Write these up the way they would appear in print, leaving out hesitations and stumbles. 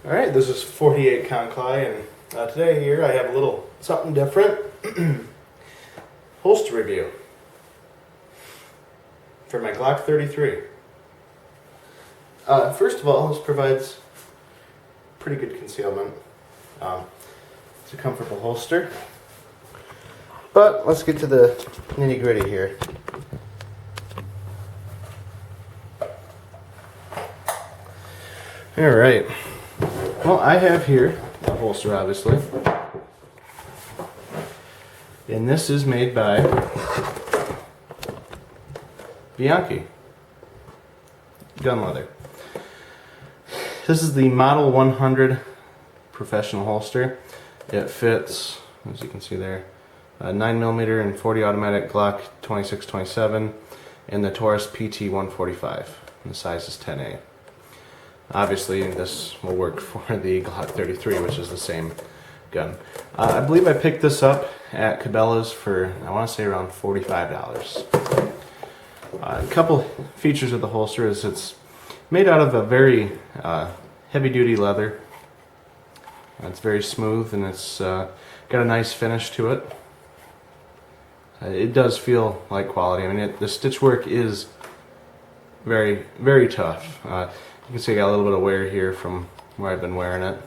Alright, this is 48 Concli, and today here I have a little something different. Holster review for my Glock 33. First of all, this provides pretty good concealment. It's a comfortable holster. But let's get to the nitty gritty here. Alright. Well, I have here a holster, obviously. And this is made by Bianchi gun leather. This is the Model 100 professional holster. It fits, as you can see there, a 9mm and 40 automatic Glock 26-27 and the Taurus PT 145. And the size is 10A. Obviously, this will work for the Glock 33, which is the same gun. I believe I picked this up at Cabela's for, I want to say, around $45. A couple features of the holster is it's made out of a very heavy-duty leather. It's very smooth and it's got a nice finish to it. It does feel like quality. I mean, the stitch work is very, very tough. You can see I got a little bit of wear here from where I've been wearing it.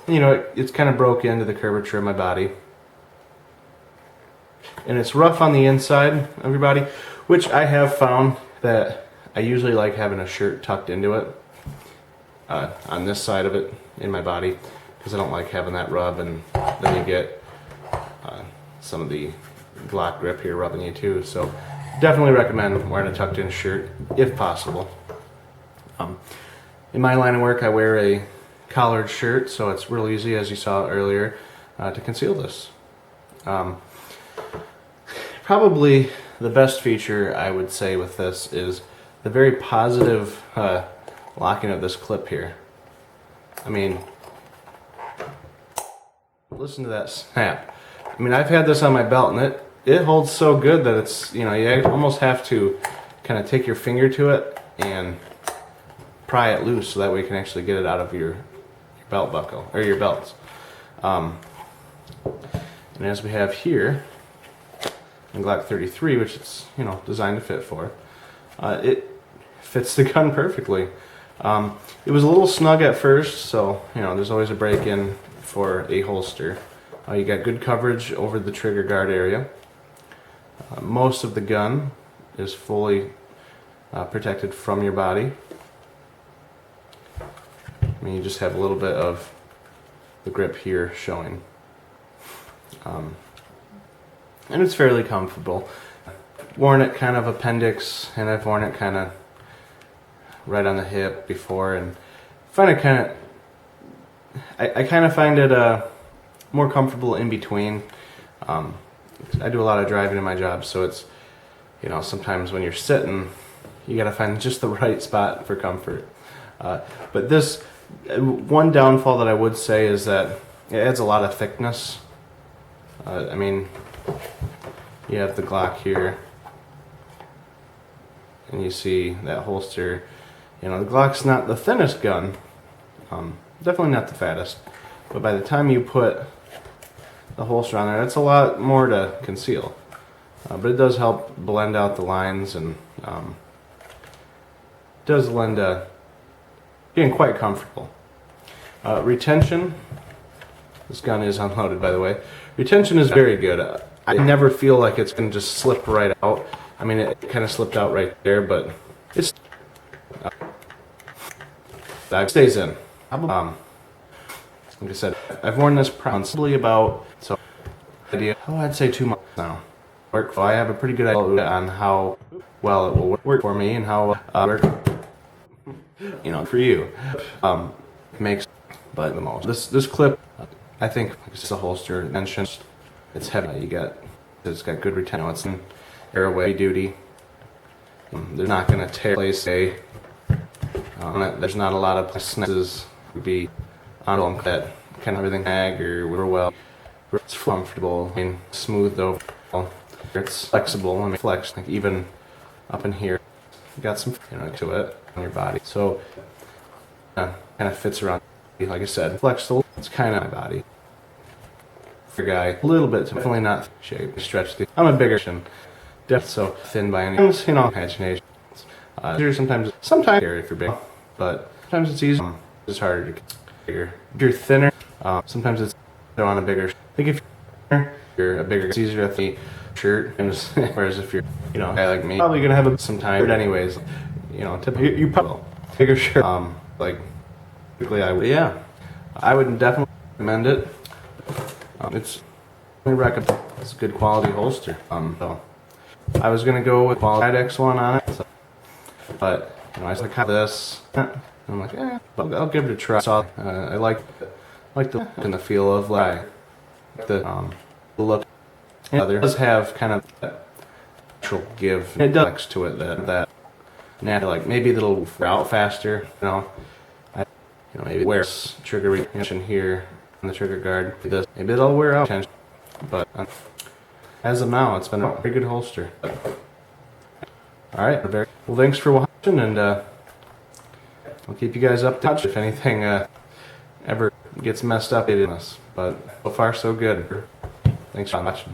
You know, it's kind of broke into the curvature of my body. And it's rough on the inside of your body, which I have found that I usually like having a shirt tucked into it. On this side of it in my body, because I don't like having that rub, and then you get some of the Glock grip here rubbing you too. So definitely recommend wearing a tucked in shirt if possible. In my line of work I wear a collared shirt, so it's real easy, as you saw earlier, to conceal this. Probably the best feature I would say with this is the very positive locking of this clip here. I mean, listen to that snap. I mean, I've had this on my belt and it holds so good that it's, you know, you almost have to kind of take your finger to it and pry it loose so that way you can actually get it out of your belt buckle, or your belts. And as we have here in Glock 33, which it's, you know, designed to fit for, it fits the gun perfectly. It was a little snug at first, so, you know, there's always a break-in for a holster. You got good coverage over the trigger guard area. Most of the gun is fully protected from your body. I mean, you just have a little bit of the grip here showing. And it's fairly comfortable. I've worn it kind of appendix, and I've worn it kind of right on the hip before, and I kind of find it more comfortable in between. I do a lot of driving in my job, so it's, you know, sometimes when you're sitting, you gotta find just the right spot for comfort. But this, one downfall that I would say is that it adds a lot of thickness. I mean, you have the Glock here, and you see that holster. You know, the Glock's not the thinnest gun, definitely not the fattest, but by the time you put the holster on there, it's a lot more to conceal. But it does help blend out the lines, and does lend to being quite comfortable. Retention, this gun is unloaded, by the way. Retention is very good. I never feel like it's going to just slip right out. I mean, it kind of slipped out right there, but it's it stays in. Like I said, I've worn this probably about, so I'd say 2 months now. So I have a pretty good idea on how well it will work for me and how work, you know, for you. Makes but the most. This clip, I think, it's a holster. Mentioned, it's heavy. It's got good retention. It's an airway duty. They're not going to tear place a. There's not a lot of places would be on them that kind of everything hang or well. It's comfortable. I mean, smooth though. It's flexible. I mean, flex like even up in here. You got some, you know, to it on your body. So kind of fits around. Like I said, flexible. It's kind of my body. For a guy, a little bit, definitely not shape. Stretch the. I'm a bigger person, definitely so thin by any means. You know, imagination. Sometimes scary if you're big, but sometimes it's easier. It's harder to get bigger. If you're thinner, sometimes it's on a bigger. I think if you're a bigger, it's easier to fit shirt. Whereas if you're, you know, a guy like me, probably gonna have some time. But anyways, you know, you probably bigger shirt. Like, typically I would. Yeah, I would definitely recommend it. It's a good quality holster. So I was gonna go with quality X one on it, so, but you know, I like this. I'm like, yeah, but I'll give it a try. So, I like the look and the feel of like the look. And it does have kind of that natural give. It does next to it that natural, like maybe it'll out faster. You know, maybe wears trigger retention here on the trigger guard. Maybe it'll wear out tension, but as of now, it's been a very good holster. All right, well, thanks for watching, and I'll keep you guys up to touch if anything ever gets messed up in us. But so far, so good. Thanks for watching.